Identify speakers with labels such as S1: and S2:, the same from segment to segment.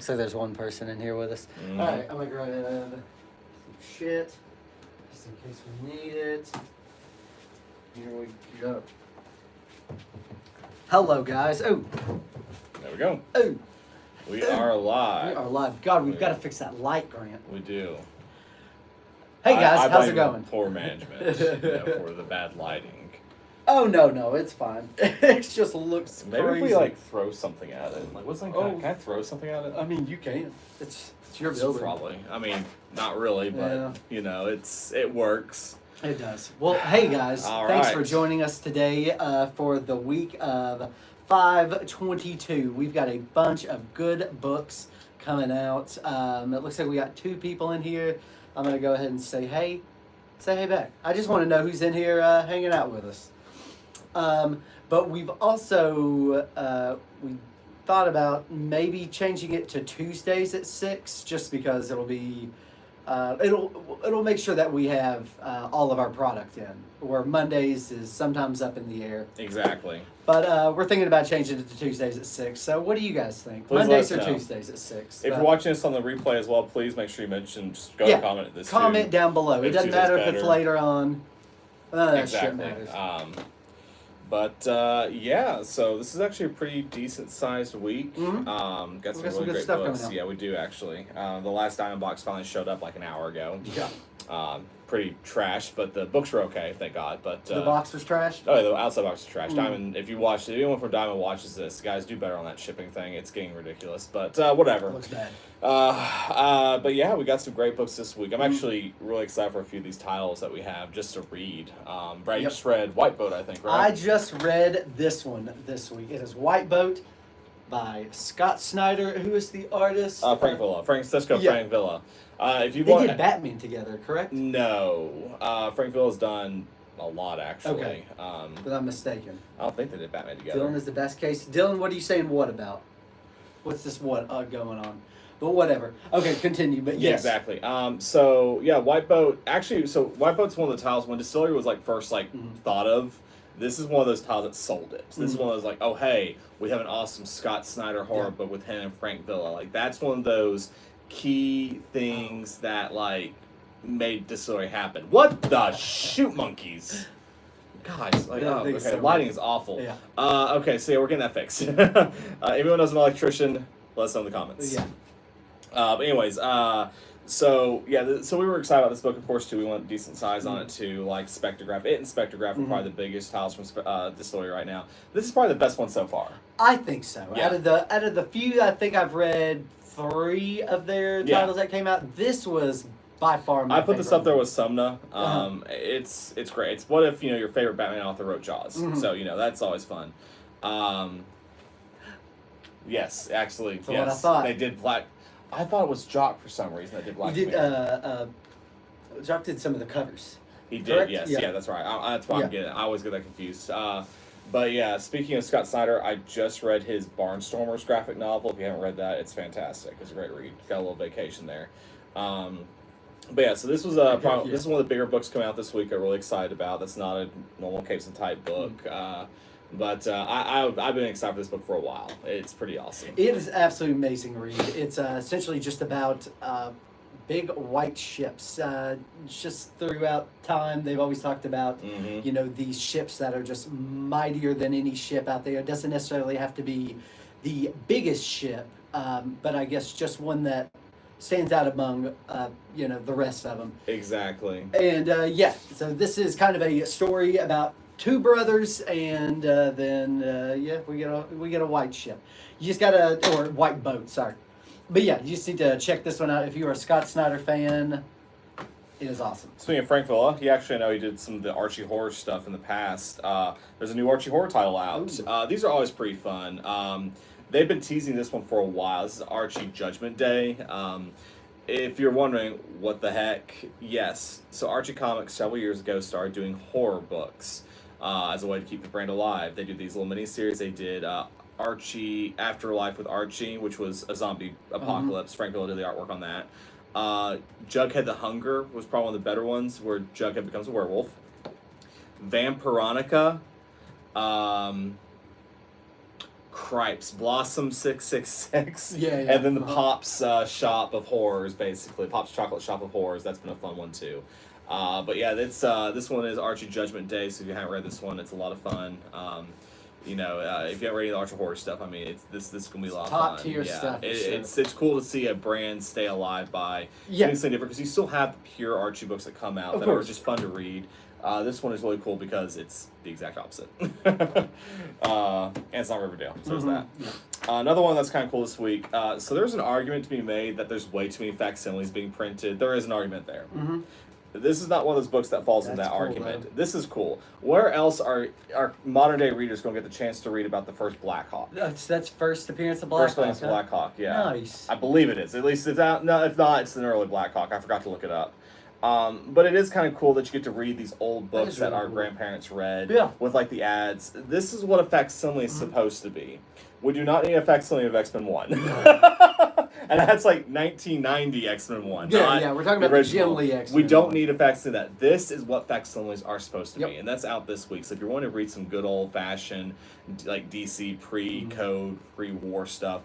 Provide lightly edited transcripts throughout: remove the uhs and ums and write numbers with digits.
S1: Looks like there's one person in here with us.
S2: Mm.
S1: All right, I'm gonna grab some shit just in case we need it. Here we go. Hello, guys. Oh,
S2: There we go.
S1: oh,
S2: We are live.
S1: we are live. God, we've got to fix that light, Grant.
S2: We do.
S1: Hey guys,
S2: I
S1: how's it
S2: blame
S1: going?
S2: Poor management for the bad lighting.
S1: Oh no, it's fine. It just looks
S2: Maybe
S1: crazy.
S2: if we like throw something at it. Like, what's something?
S1: Oh.
S2: Can I throw something at it?
S1: I mean, you can. It's your building.
S2: Probably. I mean, not really, but
S1: Yeah.
S2: you know, it works.
S1: It does. Well, hey guys,
S2: All
S1: thanks
S2: right.
S1: for joining us today for the week of 5/22. We've got a bunch of good books coming out. It looks like we got 2 people in here. I'm gonna go ahead and say hey. Say hey back. I just want to know who's in here hanging out with us. But we've also we thought about maybe changing it to Tuesdays at 6, just because it'll be it'll make sure that we have all of our product in. Where Mondays is sometimes up in the air.
S2: Exactly.
S1: But we're thinking about changing it to Tuesdays at 6. So what do you guys think?
S2: Please let
S1: Mondays
S2: us
S1: or
S2: know.
S1: Tuesdays at 6?
S2: If you're watching this on the replay as well, please make sure you mention. Just go
S1: Yeah,
S2: and comment this.
S1: comment
S2: too.
S1: down below. It
S2: If
S1: doesn't
S2: Tuesday's
S1: matter if it's
S2: better.
S1: later on. None of that shit
S2: Exactly.
S1: matters.
S2: But yeah, so this is actually a pretty decent sized week.
S1: Mhm.
S2: Got some
S1: We got some
S2: really
S1: good
S2: great
S1: stuff coming
S2: books.
S1: out.
S2: Yeah, we do actually. The last Diamond box finally showed up like an hour ago.
S1: Yeah.
S2: Pretty trash, but the books were okay, thank God. But
S1: The box was trashed?
S2: oh, yeah, the outside box is trash.
S1: Mm.
S2: Diamond, if you watch, if anyone from Diamond watches this, guys, do better on that shipping thing. It's getting ridiculous, but whatever.
S1: Looks bad.
S2: But yeah, we got some great books this week. I'm actually really excited for a few of these titles that we have just to read. Brad, you
S1: Yep.
S2: just read White Boat, I think,
S1: I
S2: right?
S1: just read this one this week. It is White Boat by Scott Snyder. Who is the artist?
S2: Frank Villa, Francisco
S1: Yeah.
S2: Frank Villa. If you
S1: They
S2: want,
S1: did Batman together, correct?
S2: no, Frank Villa's done a lot actually.
S1: Okay. But I'm mistaken.
S2: I don't think they did Batman together.
S1: Dylan is the best case. Dylan, what are you saying what about? What's this what going on? But whatever. Okay, continue. But
S2: Yeah,
S1: yes.
S2: exactly. So yeah, White Boat. Actually, so White Boat's one of the titles when Distillery was like first
S1: Mhm.
S2: thought of. This is one of those titles that sold it. So this is
S1: Mhm.
S2: one of those like, oh hey, we have an awesome Scott Snyder horror
S1: Yeah.
S2: book with him and Frank Villa. Like that's one of those key things that like made Distillery happen. What the shoot monkeys? Guys, like,
S1: That
S2: oh,
S1: thing's
S2: okay,
S1: so
S2: lighting
S1: weird.
S2: is awful.
S1: Yeah.
S2: Okay, so yeah, we're getting that fixed. Anyone knows an electrician? Let us know in the comments.
S1: Yeah.
S2: But anyways, so yeah, so we were excited about this book, of course, too. We want decent size on it too, like Spectrograph. It and Spectrograph are probably the biggest titles from Distillery right now. This is probably the best one so far.
S1: I think so.
S2: Yeah.
S1: Out of the few, I think I've read 3 of their
S2: Yeah.
S1: titles that came out. This was by far my
S2: I put this
S1: favorite
S2: up there
S1: one.
S2: with Sumna. It's great. It's what if your favorite Batman author wrote Jaws.
S1: Mhm.
S2: So that's always fun. Yes, actually,
S1: That's
S2: yes,
S1: what I thought.
S2: they did Black. I thought it was Jock for some reason that did Black.
S1: You did.
S2: Mirror.
S1: Jock did some of the covers.
S2: He did,
S1: Correct?
S2: yes,
S1: Yeah.
S2: yeah, that's right. That's why
S1: Yeah.
S2: I'm getting. I always get that confused. But yeah, speaking of Scott Snyder, I just read his Barnstormers graphic novel. If you haven't read that, it's fantastic. It's a great read. Got a little vacation there. But yeah, so this was
S1: Okay,
S2: this is one of the bigger books coming out this week. I'm really excited about. That's not a normal Capes and type book. But I've been excited for this book for a while. It's pretty awesome.
S1: It is absolutely amazing read. It's essentially just about big white ships. Just throughout time, they've always talked about
S2: Mhm.
S1: these ships that are just mightier than any ship out there. It doesn't necessarily have to be the biggest ship, but I guess just one that stands out among the rest of them.
S2: Exactly.
S1: And so this is kind of a story about 2 brothers, and then we get a white ship. You just or white boat, sorry. But yeah, you just need to check this one out if you're a Scott Snyder fan. It is awesome.
S2: Speaking of Frank Villa, I know he did some of the Archie horror stuff in the past. There's a new Archie horror title out. These are always pretty fun. They've been teasing this one for a while. This is Archie Judgment Day. If you're wondering what the heck, yes. So Archie Comics several years ago started doing horror books as a way to keep the brand alive. They do these little miniseries. They did Archie Afterlife with Archie, which was a zombie apocalypse. Frank Villa did the artwork on that. Jughead the Hunger was probably one of the better ones, where Jughead becomes a werewolf. Vampironica. Cripes, Blossom 666,
S1: Yeah,
S2: and then the
S1: uh-huh.
S2: Pops Shop of Horrors, basically Pops Chocolate Shop of Horrors. That's been a fun one too. But yeah, this one is Archie Judgment Day. So if you haven't read this one, it's a lot of fun. If you haven't read any of the Archie horror stuff, I mean, this is gonna be a lot of fun.
S1: Top tier stuff, for sure.
S2: It's cool to see a brand stay alive by
S1: Yeah.
S2: doing something different because you still have the pure Archie books that come out
S1: Of
S2: that
S1: course.
S2: are just fun to read. This one is really cool because it's the exact opposite. And it's not Riverdale, so there's that. Another one that's kind of cool this week. So there's an argument to be made that there's way too many facsimiles being printed. There is an argument there.
S1: Mm-hmm.
S2: This is not one of those books that falls in
S1: That's
S2: that
S1: cool,
S2: argument.
S1: though.
S2: This is cool. Where else are modern day readers going to get the chance to read about the first Black Hawk?
S1: That's first appearance of Black
S2: First appearance of Black Hawk, yeah.
S1: Nice.
S2: I believe it is. At least if not, no, if not, it's an early Black Hawk. I forgot to look it up. But it is kind of cool that you get to read these old books
S1: is
S2: that
S1: really
S2: our
S1: cool.
S2: grandparents read
S1: Yeah.
S2: with like the ads. This is what a facsimile is supposed to be. We do not need a facsimile of X-Men 1. And that's like 1990 X-Men 1.
S1: Yeah,
S2: not
S1: yeah, we're talking about the
S2: original.
S1: Jim Lee X-Men
S2: We don't
S1: 1.
S2: need a facsimile of that. This is what facsimiles are supposed to
S1: Yep.
S2: be. And that's out this week. So if you're wanting to read some good old-fashioned like DC pre-code, pre-war stuff,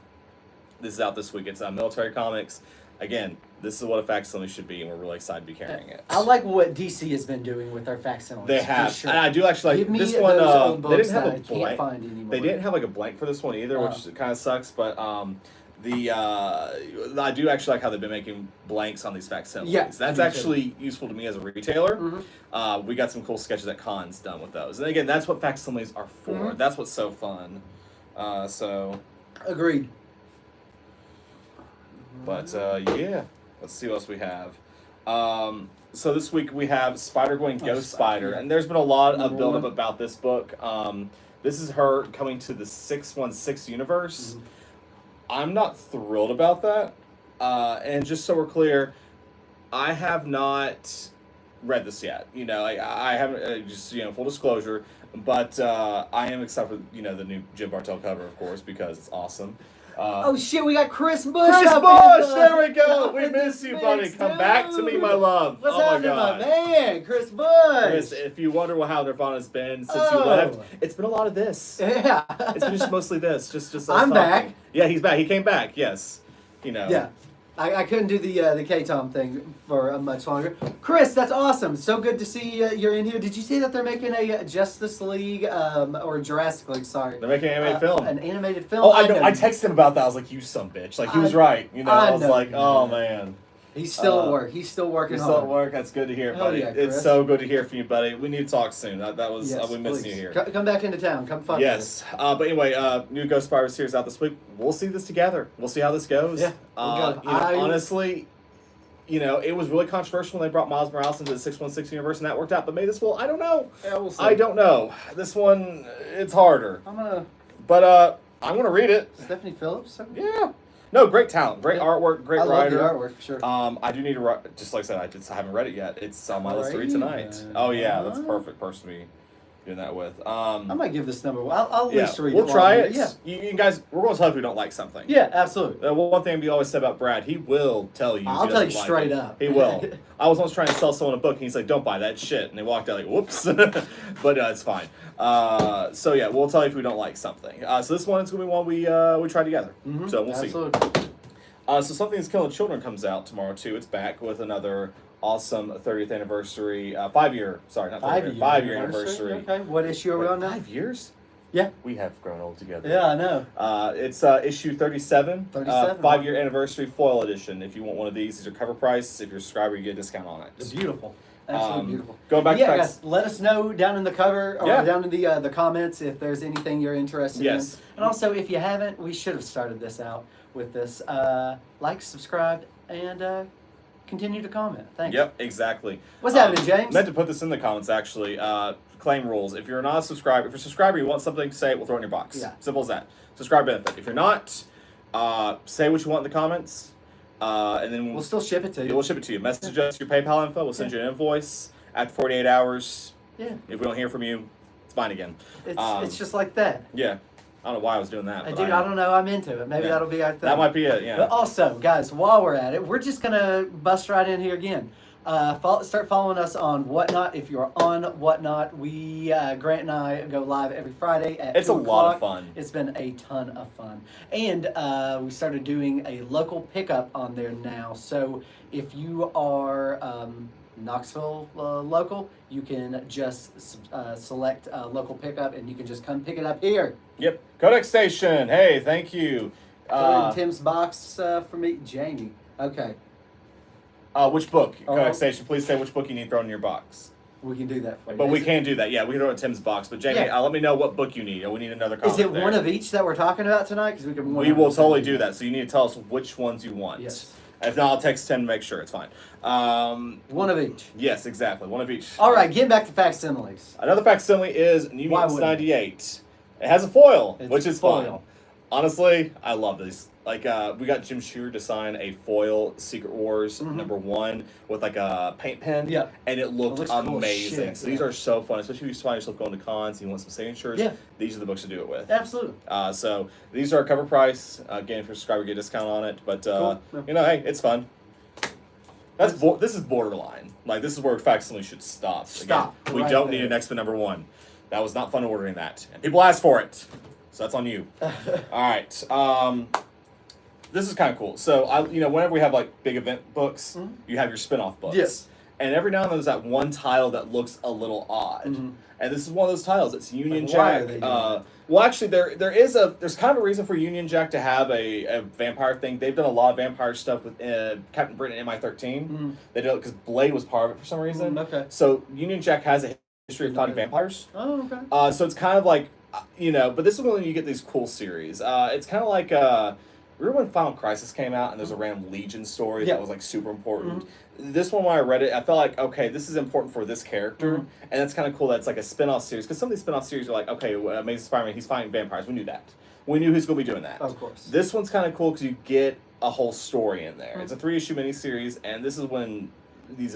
S2: this is out this week. It's Military Comics. Again, this is what a facsimile should be, and we're really excited to be carrying it.
S1: I like what DC has been doing with their facsimiles.
S2: They
S1: for
S2: have,
S1: sure.
S2: and I do actually
S1: Give
S2: like
S1: me
S2: this one.
S1: those old
S2: They
S1: books
S2: didn't have
S1: that
S2: a
S1: I can't
S2: blank.
S1: find anymore.
S2: They didn't have like a blank for this one either,
S1: Oh.
S2: which kind of sucks. But I do actually like how they've been making blanks on these facsimiles.
S1: Yeah,
S2: That's
S1: me too.
S2: actually useful to me as a retailer.
S1: Mhm.
S2: We got some cool sketches at cons done with those, and again, that's what facsimiles are for.
S1: Mhm.
S2: That's what's so fun.
S1: Agreed.
S2: But yeah, let's see what else we have. So this week we have Spider-Gwen Ghost Spider,
S1: yeah.
S2: and there's been a lot of
S1: Number
S2: build-up
S1: one.
S2: about this book. This is her coming to the 616 universe.
S1: Mhm.
S2: I'm not thrilled about that. And just so we're clear, I have not read this yet. I haven't. Just full disclosure. But I am excited for the new Jim Bartel cover, of course, because it's awesome.
S1: Oh shit, we got Chris Bush.
S2: Chris
S1: up
S2: Bush,
S1: in
S2: there we go.
S1: up
S2: We
S1: in
S2: miss
S1: this
S2: you, buddy.
S1: mix,
S2: Come back to me, my
S1: dude.
S2: love.
S1: What's
S2: Oh my
S1: happening,
S2: God.
S1: my man? Chris Bush.
S2: Chris, if you wonder how Nirvana's been since you
S1: Oh.
S2: left, it's been a lot of this.
S1: Yeah.
S2: It's been just mostly this. Just us
S1: I'm
S2: talking.
S1: back.
S2: Yeah, he's back. He came back. Yes.
S1: Yeah. I couldn't do the K-Tom thing for much longer. Chris, that's awesome. So good to see you're in here. Did you see that they're making a Justice League or Jurassic League? Sorry,
S2: They're making an animated film.
S1: An animated film.
S2: Oh, I know. I texted him about that. I was like, "You son of a bitch!" Like he was right. I was
S1: know.
S2: like, "Oh man."
S1: He's still at work. He's still working
S2: You're still at
S1: hard.
S2: work. That's good to hear,
S1: Hell
S2: buddy.
S1: yeah,
S2: It's
S1: Chris.
S2: so good to hear from you, buddy. We need to talk soon. That was
S1: Yes,
S2: we missing
S1: please.
S2: you here.
S1: Come back into town. Come fuck
S2: Yes, but anyway, new Ghost Spider series out this week. We'll see this together. We'll see how this goes.
S1: Yeah, we'll go.
S2: Honestly, it was really controversial when they brought Miles Morales into the 616 universe, and that worked out. But maybe this will. I don't know.
S1: Yeah, we'll see.
S2: I don't know. This one, it's harder.
S1: I'm gonna
S2: But I'm gonna read it.
S1: Stephanie Phillips.
S2: Yeah. No, great talent, great artwork, great
S1: I love
S2: writer.
S1: the artwork for sure.
S2: I do need to write. Just like I said, I haven't read it yet. It's on my list to read tonight.
S1: Raven.
S2: Oh yeah, that's a perfect person to be doing that with.
S1: I might give this number. I'll at
S2: Yeah,
S1: least read it.
S2: we'll
S1: while
S2: try
S1: I'm
S2: it.
S1: here.
S2: You guys, we're going to tell if we don't like something.
S1: Yeah, absolutely.
S2: One thing we always said about Brad, he will tell you. if
S1: I'll
S2: he
S1: tell you
S2: doesn't like
S1: straight
S2: it.
S1: up.
S2: He will. I was once trying to sell someone a book, and he's like, "Don't buy that shit," and they walked out like, "Whoops," but it's fine. So yeah, we'll tell you if we don't like something. So this one is going to be one we try together.
S1: Mhm,
S2: So we'll see.
S1: absolutely.
S2: So Something That's Killing Children comes out tomorrow too. It's back with another awesome 30th anniversary, 5-year. Sorry, not 30th. 5-year anniversary.
S1: Okay, what issue are we
S2: Wait,
S1: on now?
S2: 5 years?
S1: Yeah.
S2: We have grown old together.
S1: Yeah, I know.
S2: It's issue 37.
S1: 37.
S2: 5-year anniversary foil edition. If you want one of these are cover price. If you're a subscriber, you get a discount on
S1: It's
S2: it.
S1: beautiful. Absolutely beautiful.
S2: Going back
S1: Yeah,
S2: to
S1: guys, let us know down in the cover or
S2: Yeah.
S1: down in the comments if there's anything you're interested
S2: Yes.
S1: in. And also, if you haven't, we should have started this out with this. Like, subscribe, and continue to comment. Thanks.
S2: Yep, exactly.
S1: What's happening, James?
S2: Meant to put this in the comments actually. Claim rules. If you're not a subscriber, if you're a subscriber, you want something to say, we'll throw it in your box.
S1: Yeah.
S2: Simple as that. Subscribe benefit. If you're not, say what you want in the comments, and then
S1: We'll still ship it to you.
S2: we'll ship it to you. Message us your PayPal info. We'll send you an invoice after 48 hours.
S1: Yeah,
S2: If we don't hear from you, it's mine again.
S1: it's just like that.
S2: Yeah. I don't know why I was doing that. but
S1: Dude, I don't know. I'm into it. Maybe
S2: Yeah.
S1: that'll be our thing.
S2: That might be it. Yeah.
S1: But also, guys, while we're at it, we're just gonna bust right in here again. Start following us on Whatnot. If you're on Whatnot, we Grant and I go live every Friday at
S2: It's
S1: 2
S2: a lot of
S1: o'clock.
S2: fun.
S1: It's been a ton of fun, and we started doing a local pickup on there now. So if you are Knoxville local, you can just select local pickup, and you can just come pick it up here.
S2: Yep. Codex Station. Hey, thank you.
S1: Put it in Tim's box for me, Jamie. Okay,
S2: Which book?
S1: Oh.
S2: Codex Station. Please say which book you need thrown in your box.
S1: we can do that for you.
S2: But we
S1: Is it-
S2: can do that. Yeah, we can throw it in Tim's box. But Jamie,
S1: Yeah.
S2: let me know what book you need. We need another copy.
S1: Is it one of each that we're talking about tonight? Because we can.
S2: We will totally do that. So you need to tell us which ones you want.
S1: Yes.
S2: If not, I'll text Tim to make sure. It's fine.
S1: One of each.
S2: Yes, exactly. One of each.
S1: All right, getting back to facsimiles.
S2: Another facsimile is New
S1: Why
S2: Mutants
S1: wouldn't it?
S2: 98. It has a foil,
S1: It's
S2: which is
S1: foil.
S2: fun. Honestly, I love these. Like, we got Jim Shooter to sign a foil Secret Wars #1 with like a paint pen.
S1: Yeah.
S2: And it looked
S1: looks cool as
S2: amazing.
S1: shit,
S2: So these
S1: yeah.
S2: are so fun, especially if you find yourself going to cons and you want some signatures.
S1: Yeah.
S2: These are the books to do it with.
S1: Absolutely.
S2: So these are cover price. Again, if you're a subscriber, you get a discount on it. But
S1: Cool. Yeah.
S2: you know, hey, it's fun. This is borderline. Like, this is where facsimile should stop.
S1: Stop
S2: Again, we
S1: right
S2: don't
S1: there.
S2: need an X-Men #1. That was not fun ordering that, and people asked for it, so that's on you. All right. This is kind of cool. So whenever we have like big event books, you have your spin-off books.
S1: Yes.
S2: And every now and then there's that one title that looks a little odd. And this is one of those titles. It's Union
S1: Like, why are
S2: Jack.
S1: they doing that?
S2: Well, actually, there's kind of a reason for Union Jack to have a vampire thing. They've done a lot of vampire stuff with Captain Britain and MI13. They did it because Blade was part of it for some reason.
S1: Okay.
S2: So Union Jack has a history of fighting vampires.
S1: Oh, okay.
S2: So it's kind of like, but this is when you get these cool series. It's kind of like, remember when Final Crisis came out and there's a random Legion story
S1: Yeah.
S2: that was like super important? This one, when I read it, I felt like, okay, this is important for this character. And it's kind of cool that it's like a spin-off series. Because some of these spin-off series are like, okay, Amazing Spider-Man, he's fighting vampires. We knew that. We knew he's going to be doing that.
S1: Of course.
S2: This one's kind of cool because you get a whole story in there. It's a 3-issue miniseries, and this is when these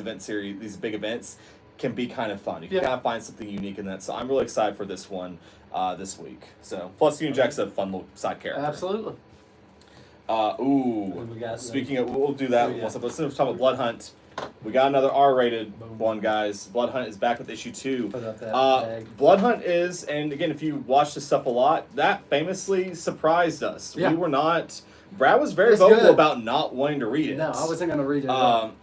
S2: big events, can be kind of fun. You can kind of find something unique in that. So I'm really excited for this one this week. So plus Union Jack's a fun little side character.
S1: Absolutely.
S2: Ooh.
S1: We got
S2: Speaking of, we'll do that.
S1: yeah.
S2: Let's talk about Blood Hunt. We got another R-rated
S1: Boom.
S2: one, guys. Blood Hunt is back with issue 2.
S1: Put up that tag.
S2: Blood Hunt is, and again, if you watch this stuff a lot, that famously surprised us.
S1: Yeah.
S2: We were not. Brad was very
S1: It's
S2: vocal
S1: good.
S2: about not wanting to read it.
S1: No, I wasn't going to read it.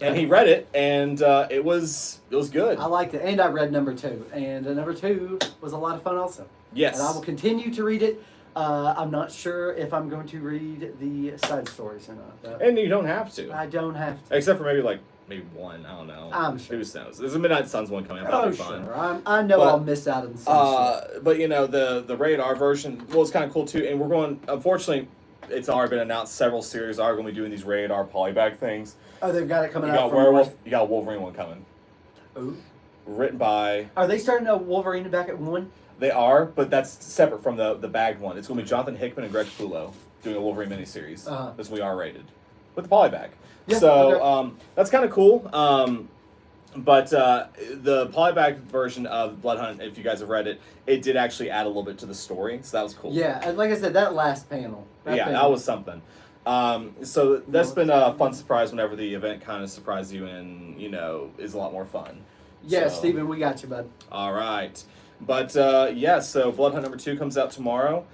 S2: And he read it, and it was good.
S1: I liked it, and I read #2, and #2 was a lot of fun also.
S2: Yes.
S1: And I will continue to read it. I'm not sure if I'm going to read the side stories or not. But
S2: And you don't have to,
S1: I don't have to.
S2: except for maybe one. I don't know.
S1: I'm sure.
S2: Who knows? There's a Midnight Suns one coming up. That'll
S1: Oh,
S2: be fun.
S1: sure. I know
S2: But,
S1: I'll miss out on some shit.
S2: But the rated R version was kind of cool too, and we're going. Unfortunately, it's already been announced. Several series are going to be doing these rated R polybag things.
S1: Oh, they've got it coming
S2: You
S1: out.
S2: got
S1: from
S2: Werewolf. You got a Wolverine one coming,
S1: Ooh.
S2: written by.
S1: Are they starting a Wolverine back at 1?
S2: They are, but that's separate from the bagged one. It's going to be Jonathan Hickman and Greg Capullo doing a Wolverine miniseries.
S1: Uh-huh.
S2: This will be R rated with the polybag.
S1: Yeah,
S2: So
S1: okay.
S2: that's kind of cool. But the polybag version of Blood Hunt, if you guys have read it, it did actually add a little bit to the story, so that was cool.
S1: Yeah, and like I said, that last panel.
S2: That was something. So that's been a fun surprise whenever the event kind of surprises you and, is a lot more fun.
S1: Yeah,
S2: So-
S1: Steven, we got you, bud.
S2: All right. But, so Blood Hunt #2 comes out tomorrow.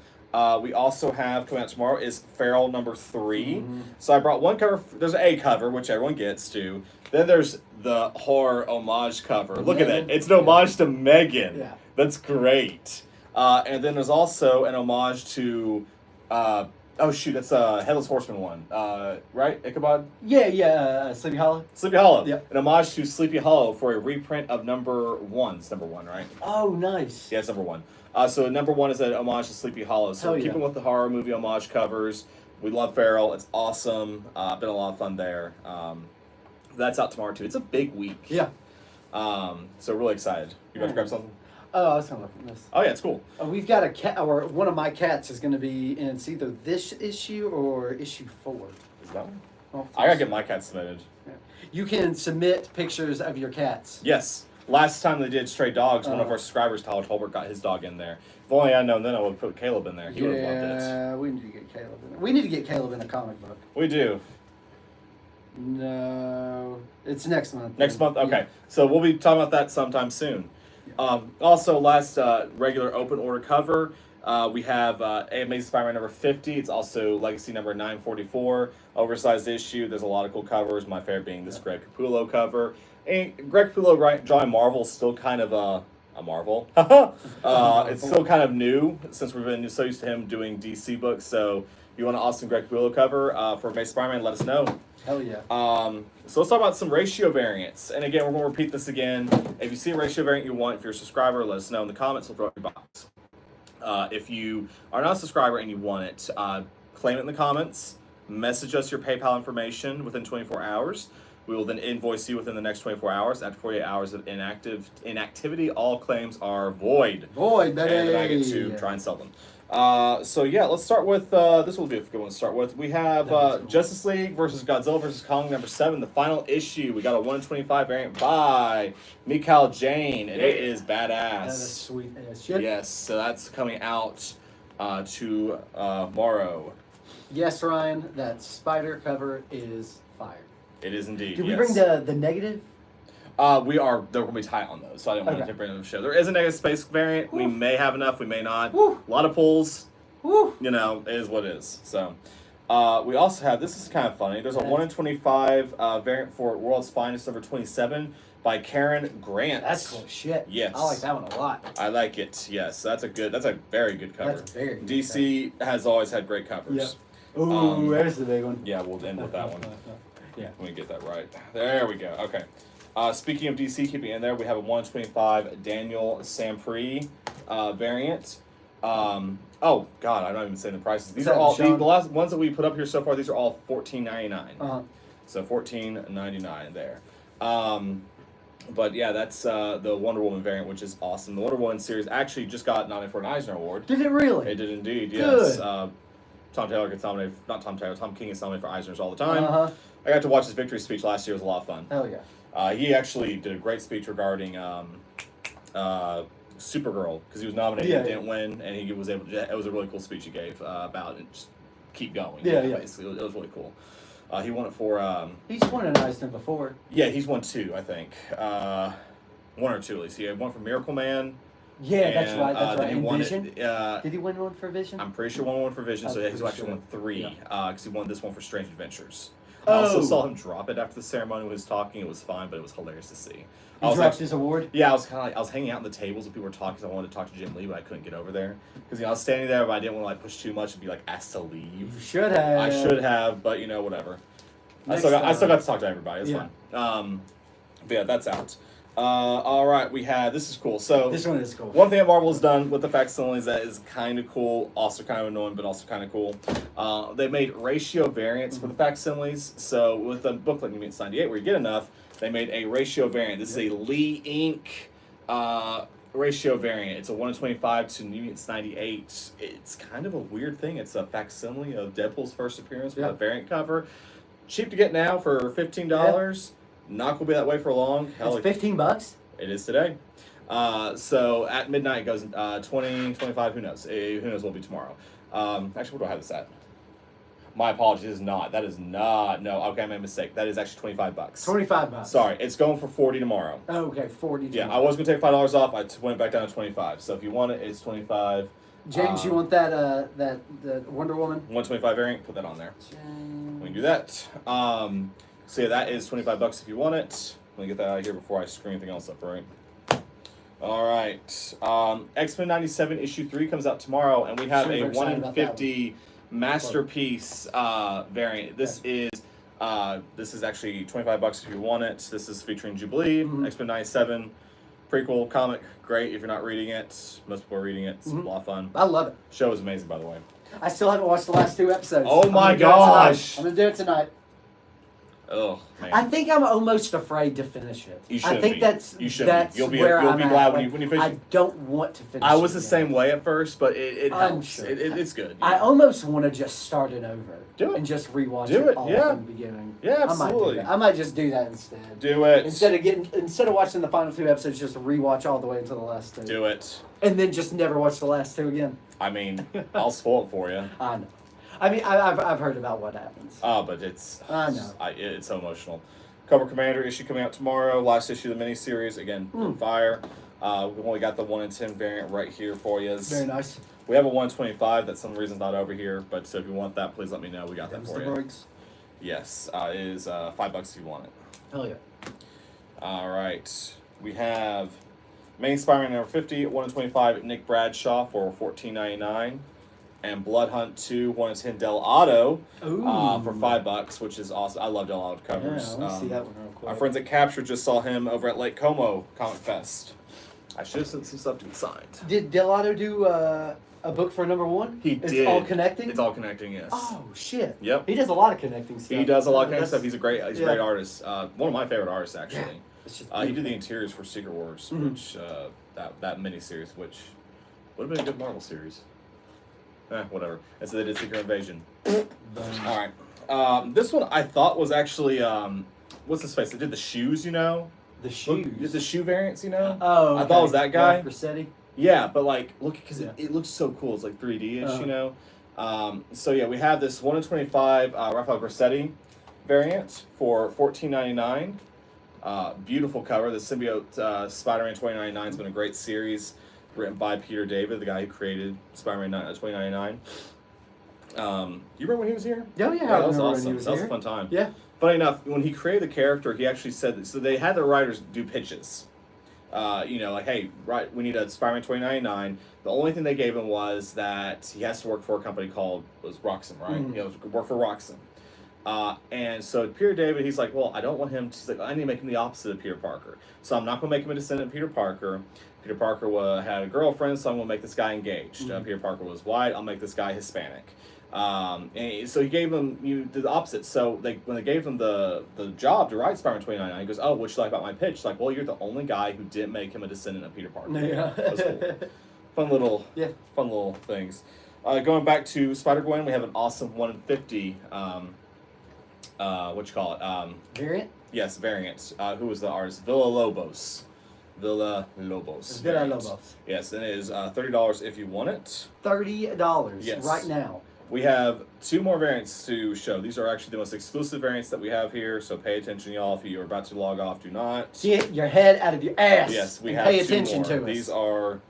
S2: We also have, coming out tomorrow, is Feral #3. So I brought one cover. There's an A cover, which everyone gets to. Then there's the horror homage cover. Look at that. It's an homage to Megan.
S1: Yeah.
S2: That's great. And then there's also an homage to, that's a Headless Horseman one. Right, Ichabod?
S1: Yeah, Sleepy Hollow.
S2: Sleepy Hollow.
S1: Yep.
S2: An homage to Sleepy Hollow for a reprint of #1. It's #1, right?
S1: Oh, nice.
S2: Yeah, it's #1. So #1 is an homage to Sleepy Hollow. So
S1: Hell yeah.
S2: keeping with the horror movie homage covers. We love Feral. It's awesome. Been a lot of fun there. That's out tomorrow too. It's a big week.
S1: Yeah.
S2: So really excited. You about to grab something?
S1: Oh, I was going to look at this.
S2: Oh yeah, it's cool.
S1: We've got a cat, or one of my cats is going to be in it's either this issue or issue 4.
S2: Is that one?
S1: Oh,
S2: I gotta get my cat submitted.
S1: You can submit pictures of your cats.
S2: Yes. Last time they did Stray Dogs, one of
S1: Oh.
S2: our subscribers, Tyler Tolbert, got his dog in there. If only I'd known then, I would have put Caleb in there. He would have loved it.
S1: Yeah, we need to get Caleb in it. We need to get Caleb in a comic book.
S2: We do.
S1: No, it's next month.
S2: Next month? Okay.
S1: Yeah.
S2: So we'll be talking about that sometime soon. Also, last regular open order cover, we have Amazing Spider-Man number 50. It's also Legacy number 944. Oversized issue. There's a lot of cool covers. My favorite being this Greg Capullo cover. And Greg Capullo drawing Marvel is still kind of a Marvel. It's still kind of new since we've been so used to him doing DC books. So if you want an awesome Greg Capullo cover for Amazing Spider-Man, let us know.
S1: Hell yeah.
S2: So let's talk about some ratio variants. And again, we're going to repeat this again. If you see a ratio variant you want, if you're a subscriber, let us know in the comments. We'll throw it in your box. If you are not a subscriber and you want it, claim it in the comments. Message us your PayPal information within 24 hours. We will then invoice you within the next 24 hours. After 48 hours of inactivity, all claims are void.
S1: Void, baby.
S2: And then I get to try and sell them. So yeah, let's start with this will be a good one to start with. We have Justice League versus Godzilla versus Kong number 7, the final issue. We got a 1/25 variant by Mikhail Jane, and it is badass.
S1: That is sweet ass shit.
S2: Yes, so that's coming out tomorrow.
S1: Yes, Ryan, that spider cover is fire.
S2: It is indeed.
S1: Did we
S2: yes.
S1: bring the negative?
S2: They're going to be tight on those, so I didn't want to bring them to the show. There is a negative space variant.
S1: Woo.
S2: We may have enough, we may not.
S1: Woo.
S2: A lot of pulls.
S1: Woo.
S2: You know, it is what it is. So, we also have, this is kind of funny, there's a 1/25 variant for World's Finest number 27 by Karen Grant.
S1: That's cool shit.
S2: Yes.
S1: I like that one a lot.
S2: I like it, yes. That's a very good cover.
S1: That's a very good
S2: DC has always had great covers.
S1: Yep. Ooh, there's the big one.
S2: Yeah, we'll end with that one.
S1: Yeah.
S2: Let me get that right. There we go. Okay. Speaking of DC, keeping it in there, we have a 1/25 Daniel Sampre variant. Oh God, I'm not even saying the prices. These are all the last ones that we put up here so far. These are all $14.99. So $14.99 there. But yeah, that's the Wonder Woman variant, which is awesome. The Wonder Woman series actually just got nominated for an Eisner Award.
S1: Did it really?
S2: It did indeed.
S1: Good.
S2: Yes. Tom Taylor gets nominated. Not Tom Taylor. Tom King gets nominated for Eisners all the time. I got to watch his victory speech last year. It was a lot of fun.
S1: Hell yeah.
S2: He actually did a great speech regarding Supergirl because he was nominated and didn't win, and he was able to. It was a really cool speech he gave about it. Just keep going.
S1: Yeah.
S2: Basically, it was really cool. He won it for.
S1: He's won an Eisner before.
S2: Yeah, he's won 2, I think. 1 or 2 at least. He had one for Miracle Man.
S1: Yeah, that's right. That's right.
S2: He
S1: And
S2: won
S1: Vision.
S2: It,
S1: Did he win one for Vision?
S2: I'm pretty sure one for Vision, so he's actually won 3
S1: Yeah.
S2: because he won this one for Strange Adventures. I also saw him drop it after the ceremony when he was talking. It was fine, but it was hilarious to see.
S1: He dropped his award?
S2: Yeah, I was kind of like, I was hanging out in the tables when people were talking because I wanted to talk to Jim Lee, but I couldn't get over there. Because, I was standing there, but I didn't want to, push too much and be, asked to leave.
S1: You should have.
S2: I should have, but, whatever. I still got to talk to everybody. It's fun. But, yeah, that's out. All right, we have, this is cool. So
S1: this one is cool.
S2: One thing that Marvel's done with the facsimiles that is kind of cool, also kind of annoying, but also kind of cool. They made ratio variants for the facsimiles. So with the booklet New Mutants 98, where you get enough, they made a ratio variant. This is a Lee Inc. Ratio variant. It's a 1/25 to New Mutants 98. It's kind of a weird thing. It's a facsimile of Deadpool's first appearance with a variant cover. Cheap to get now for $15. Not going to be that way for long.
S1: Hell, it's $15?
S2: It is today. So at midnight it goes 20, 25, who knows? Who knows what it'll be tomorrow. Actually, where do I have this at? My apologies, it is not. That is not. No, okay, I made a mistake. That is actually $25.
S1: $25.
S2: Sorry, it's going for $40 tomorrow.
S1: Oh, okay, 40.
S2: Yeah, I was going to take $5 off. I went back down to 25. So if you want it, it's 25.
S1: James, you want that the Wonder Woman?
S2: 1/25 variant? Put that on there.
S1: James.
S2: We can do that. So yeah, that is $25 if you want it. Let me get that out of here before I screw anything else up, right? All right. X-Men 97 issue 3 comes out tomorrow, and we have a 1/50 masterpiece variant. This is actually $25 if you want it. This is featuring Jubilee, X-Men 97 prequel comic. Great if you're not reading it. Most people are reading it. It's a lot of fun.
S1: I love it.
S2: Show is amazing, by the way.
S1: I still haven't watched the last 2 episodes.
S2: Oh my gosh!
S1: I'm gonna do it tonight.
S2: Oh man.
S1: I think I'm almost afraid to finish it.
S2: You shouldn't
S1: I think
S2: be.
S1: that's
S2: You shouldn't.
S1: that's
S2: You'll be
S1: where
S2: you'll
S1: I'm
S2: be
S1: at.
S2: glad
S1: Like,
S2: when you finish.
S1: I don't want to finish.
S2: I was the
S1: yet.
S2: same way at first, but it
S1: I'm
S2: helps.
S1: sure.
S2: It's good.
S1: I almost want to just start it over.
S2: Do it.
S1: And just rewatch
S2: Do it,
S1: all
S2: yeah.
S1: from the beginning.
S2: Yeah,
S1: I
S2: absolutely.
S1: might just do that instead.
S2: Do it.
S1: Instead of watching the final 2 episodes, just rewatch all the way until the last 2.
S2: Do it.
S1: And then just never watch the last 2 again.
S2: I mean, I'll spoil it for you.
S1: I know. I mean, I've heard about what happens.
S2: But it's
S1: I know.
S2: It's so emotional. Cobra Commander issue coming out tomorrow. Last issue of the miniseries. Again, fire. We've only got the 1 in 10 variant right here for you.
S1: Very nice.
S2: We have a 125 that some reason's not over here, but so if you want that, please let me know. We got that for you.
S1: Breaks.
S2: Yes, it is $5 if you want it.
S1: Hell yeah.
S2: All right, we have main Spider-Man number 50, 1 in 25, Nick Bradshaw for $14.99, and Blood Hunt 2, 1 in 10, Del Auto for $5, which is awesome. I love Del Auto covers.
S1: Yeah, I want to see that one real quick.
S2: Our friends at Capture just saw him over at Lake Como Comic Fest. I should have sent some stuff to be signed.
S1: Did Delato do a book for number 1?
S2: He
S1: it's
S2: did.
S1: It's all connecting?
S2: It's all connecting, yes.
S1: Oh, shit.
S2: Yep.
S1: He does a lot of connecting stuff.
S2: He does a lot of connecting stuff. He's a great artist. One of my favorite artists, actually.
S1: Yeah. It's just
S2: he did the interiors for Secret Wars, which that miniseries, which would have been a good Marvel series. Whatever. And so they did Secret Invasion. All right. This one I thought was actually what's his face? They did the shoes, you know.
S1: The shoes.
S2: Look, the shoe variants, you know.
S1: Oh, okay.
S2: I thought it was that guy.
S1: Ralph Grassetti.
S2: Yeah, but like, look, because it looks so cool. It's like 3D-ish, you know. So yeah, we have this 1 in 25 Raphael Grassetti variant for $14.99. Beautiful cover. The Symbiote Spider-Man 2099 has been a great series, written by Peter David, the guy who created Spider-Man 2099. You remember when he was here?
S1: Oh yeah,
S2: that was awesome. That was a fun time.
S1: Yeah.
S2: Funny enough, when he created the character, he actually said that, so they had the writers do pitches. You know, like, hey, right, we need a Spider-Man 2099. The only thing they gave him was that he has to work for a company called Roxxon, right? You know, work for Roxxon. And so Peter David, he's like, well, I don't want him to, he's like, I need to make him the opposite of Peter Parker. So I'm not going to make him a descendant of Peter Parker. Peter Parker had a girlfriend, so I'm going to make this guy engaged. Peter Parker was white, I'll make this guy Hispanic. And so he gave him the opposite. So when they gave him the job to write Spider-Man 2099, he goes, oh, what you like about my pitch? Like, well, you're the only guy who didn't make him a descendant of Peter Parker.
S1: Yeah.
S2: That was cool. Fun little things. Going back to Spider-Gwen, we have an awesome 1 in 50,
S1: variant?
S2: Yes, variant. Who was the artist? Villalobos. Villalobos. Yes, and it is $30 if you want it.
S1: $30 right now.
S2: We have 2 more variants to show. These are actually the most exclusive variants that we have here, so pay attention, y'all. If you're about to log off, do not.
S1: Get your head out of your ass.
S2: Yes, we have
S1: pay
S2: 2
S1: attention
S2: more.
S1: to us.
S2: These are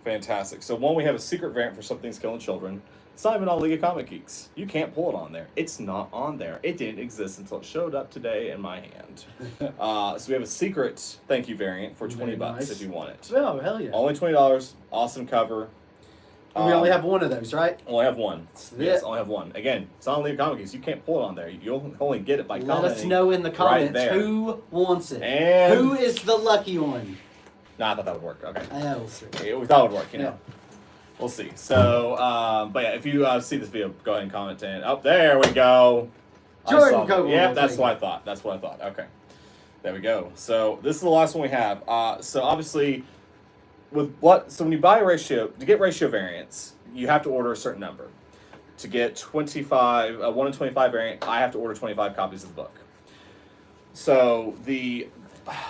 S2: fantastic. So one, we have a secret variant for Something's Killing Children. It's not even on League of Comic Geeks. You can't pull it on there. It's not on there. It didn't exist until it showed up today in my hand. So we have a secret thank you variant for $20 if you want it.
S1: Oh, hell yeah.
S2: Only $20. Awesome cover.
S1: We only have one of those, right?
S2: Only have one. Yes, only have one. Again, it's not on League of Comic Geeks. You can't pull it on there. You'll only get it by commenting.
S1: Let us know in the comments who wants it.
S2: And
S1: who is the lucky one?
S2: Nah, I thought that would work. Okay.
S1: We'll see.
S2: We thought it would work, you know. We'll see. So, but yeah, if you see this video, go ahead and comment. And there we go.
S1: Jordan Cogle.
S2: Yeah, that's what I thought. That's what I thought. Okay. There we go. So this is the last one we have. So obviously, so when you buy to get ratio variants, you have to order a certain number. To get 25, 1 in 25 variant, I have to order 25 copies of the book. So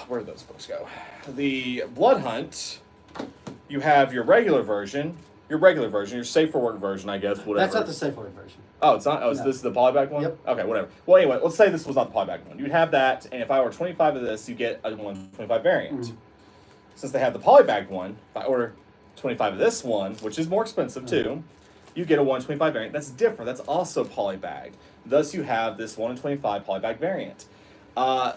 S2: where did those books go? The Blood Hunt, you have your regular version, your safe for work version, I guess, whatever.
S1: That's not the safe for work version.
S2: Oh, it's not? Oh, so this is the polybag one?
S1: Yep.
S2: Okay, whatever. Well, anyway, let's say this was not the polybag one. You'd have that, and if I order 25 of this, you get a 125 variant. Since they have the polybag one, if I order 25 of this one, which is more expensive too, you get a 125 variant. That's different. That's also polybagged. Thus, you have this 1 in 25 polybag variant.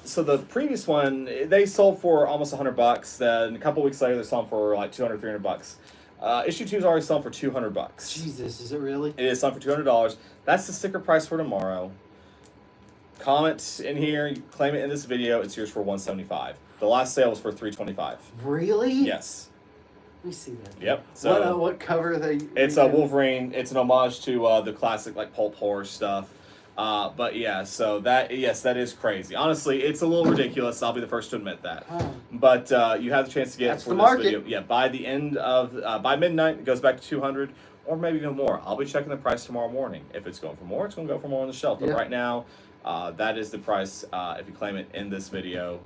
S2: So the previous one, they sold for almost $100. Then a couple weeks later, they're selling for like $200, $300. Issue 2 is already selling for $200.
S1: Jesus, is it really?
S2: It is selling for $200. That's the sticker price for tomorrow. Comment in here, you claim it in this video. It's yours for $175. The last sale was for $325.
S1: Really?
S2: Yes.
S1: Let me see that.
S2: Yep. So
S1: what cover are they?
S2: It's a Wolverine. It's an homage to the classic like pulp horror stuff. But yeah, so that is crazy. Honestly, it's a little ridiculous. I'll be the first to admit that. But you have the chance to get
S1: That's
S2: it for
S1: the
S2: this
S1: market.
S2: video. Yeah, by the end of by midnight, it goes back to 200 or maybe even more. I'll be checking the price tomorrow morning. If it's going for more, it's going to go for more on the shelf. But right now, that is the price. If you claim it in this video,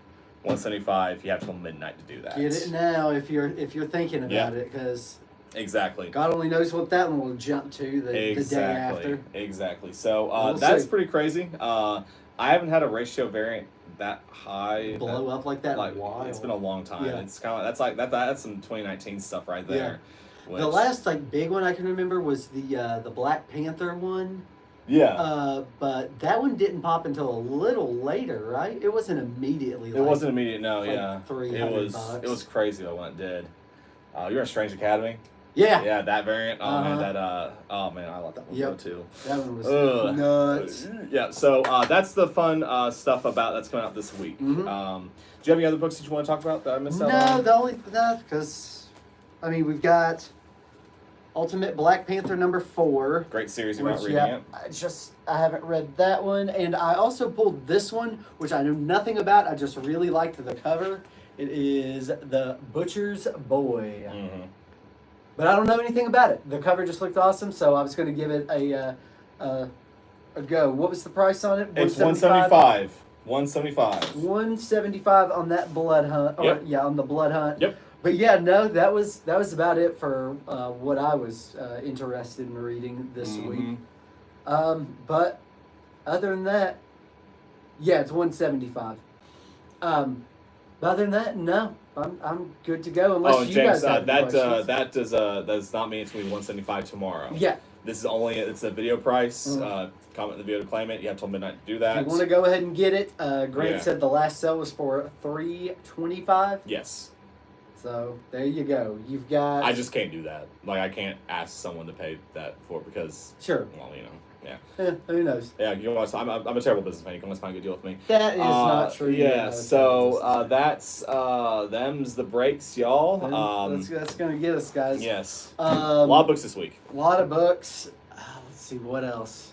S2: $175. You have till midnight to do that.
S1: Get it now if you're thinking about it, because
S2: Exactly.
S1: God only knows what that one will jump to the day after.
S2: Exactly. So
S1: We'll
S2: that's
S1: see.
S2: pretty crazy. I haven't had a ratio variant that high
S1: Blow up like that in a while.
S2: It's been a long time.
S1: Yeah.
S2: It's kind of that's some 2019 stuff right there.
S1: The last like big one I can remember was the Black Panther one.
S2: Yeah.
S1: But that one didn't pop until a little later, right? It wasn't immediately.
S2: It wasn't immediate. No.
S1: like
S2: Yeah.
S1: $300.
S2: It was crazy though when it did. You're in Strange Academy.
S1: Yeah.
S2: Yeah, that variant. Oh man,
S1: Uh-huh.
S2: oh man, I let that one
S1: Yep.
S2: go too.
S1: That one was
S2: Ugh.
S1: nuts.
S2: Yeah, so that's the fun stuff about that's coming out this week.
S1: Mhm.
S2: Do you have any other books that you want to talk about that I missed out
S1: No,
S2: on?
S1: the only because I mean we've got Ultimate Black Panther #4.
S2: Great series. You're not
S1: Which,
S2: reading it.
S1: I haven't read that one, and I also pulled this one, which I know nothing about. I just really liked the cover. It is The Butcher's Boy,
S2: Mm-hmm.
S1: but I don't know anything about it. The cover just looked awesome, so I was going to give it a go. What was the price on it?
S2: It's $175. $175.
S1: $175 on that Blood Hunt. Or,
S2: Yep.
S1: Yeah, on the Blood Hunt.
S2: Yep.
S1: But yeah, no, that was about it for what I was interested in reading this
S2: Mm-hmm.
S1: week. But other than that, yeah, it's $175. But other than that, no, I'm good to go. Unless
S2: Oh, and
S1: you
S2: James,
S1: guys have any questions.
S2: that does not mean it's going to be $175 tomorrow.
S1: Yeah,
S2: This is it's a video price.
S1: Mhm.
S2: Comment in the video to claim it. You have till midnight to do
S1: if
S2: that.
S1: you want to go ahead and get it, Grant
S2: Yeah.
S1: said the last sale was for $325.
S2: Yes.
S1: So there you go. You've got.
S2: I just can't do that. Like I can't ask someone to pay that for it because
S1: Sure.
S2: well, you know, yeah.
S1: Who knows?
S2: Yeah, you know what? I'm a terrible businessman. You can always find a good deal with me.
S1: That is not true. You're
S2: Yeah,
S1: not a
S2: so
S1: terrible
S2: that's them's the breaks, y'all.
S1: that's gonna get us, guys.
S2: Yes,
S1: A
S2: a lot of books this week.
S1: lot of books. Let's see what else.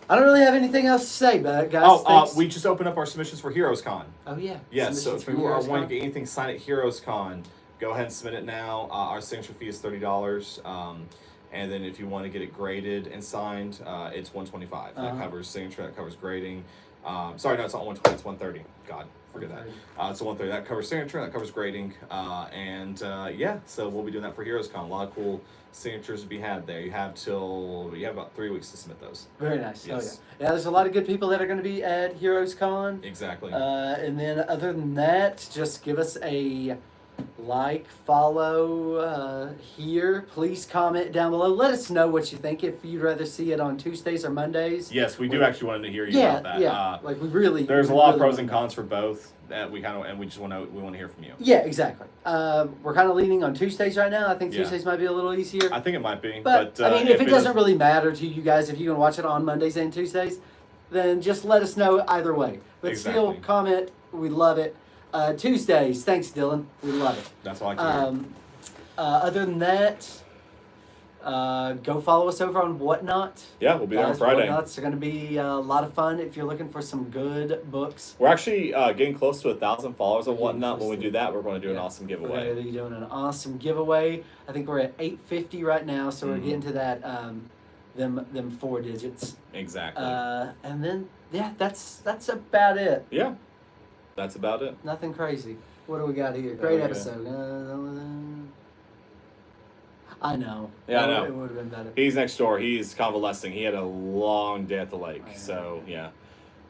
S1: I don't really have anything else to say, but guys.
S2: Oh,
S1: thanks.
S2: we just opened up our submissions for Heroes Con.
S1: Oh yeah.
S2: Yes, so
S1: Submissions
S2: if
S1: for
S2: you are
S1: Heroes
S2: wanting
S1: Con.
S2: to get anything signed at Heroes Con, go ahead and submit it now. Our signature fee is $30. And then if you want to get it graded and signed, it's $125. That
S1: Uh-huh.
S2: covers signature, that covers grading. Sorry, no, it's not 120, it's 130. God, forget that. It's 130. That covers signature, that covers grading. Yeah, so we'll be doing that for Heroes Con. A lot of cool signatures to be had there. You have about 3 weeks to submit those.
S1: Very nice.
S2: Yes.
S1: Oh yeah. Yeah, there's a lot of good people that are going to be at Heroes Con.
S2: Exactly.
S1: And then other than that, just give us a like, follow here. Please comment down below. Let us know what you think. If you'd rather see it on Tuesdays or Mondays.
S2: Yes, we do actually want to hear you
S1: Yeah,
S2: about that.
S1: yeah. Like we really.
S2: There's a
S1: we
S2: lot of
S1: really
S2: pros
S1: wanna
S2: and
S1: know.
S2: cons for both that we just want to hear from you.
S1: Yeah, exactly. We're kind of leaning on Tuesdays right now. I think
S2: Yeah.
S1: Tuesdays might be a little easier.
S2: I think it might be,
S1: But I mean, if it doesn't
S2: is-
S1: really matter to you guys, if you can watch it on Mondays and Tuesdays, then just let us know either way. But still,
S2: Exactly.
S1: comment. We love it. Tuesdays, thanks, Dylan. We love it.
S2: that's all I can hear.
S1: Other than that, go follow us over on Whatnot.
S2: Yeah, we'll be there on
S1: Guys,
S2: Friday.
S1: Whatnot's going to be a lot of fun if you're looking for some good books.
S2: We're actually getting close to 1,000 followers and
S1: Getting
S2: whatnot. When we
S1: close
S2: do
S1: to-
S2: that, we're going to do an
S1: Yeah.
S2: awesome
S1: We're
S2: giveaway.
S1: going to be doing an awesome giveaway. I think we're at 850 right now, so we're
S2: Mhm.
S1: getting to that them 4 digits.
S2: Exactly.
S1: And then yeah, that's about it.
S2: Yeah, that's about it.
S1: Nothing crazy. What do we got here?
S2: we
S1: Great
S2: go.
S1: episode. I know.
S2: Yeah, I know.
S1: It would have been better.
S2: He's next door. He's convalescing. He had a long day at the lake.
S1: I know.
S2: So, yeah.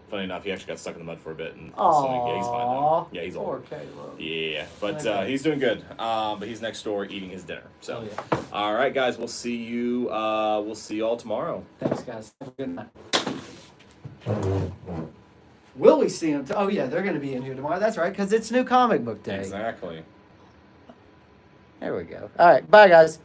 S2: Funny enough, he actually got stuck in the mud for a bit. And
S1: Aww.
S2: yeah, he's fine now. Yeah, he's
S1: Poor
S2: old.
S1: Caleb.
S2: Yeah, but
S1: Okay.
S2: he's doing good. But he's next door eating his dinner. So,
S1: Oh, yeah.
S2: all right, guys, we'll see you all tomorrow.
S1: Thanks, guys. Have a good night. Will we see them? Oh, yeah, they're going to be in here tomorrow. That's right, because it's New Comic Book Day.
S2: Exactly.
S1: There we go. All right. Bye, guys.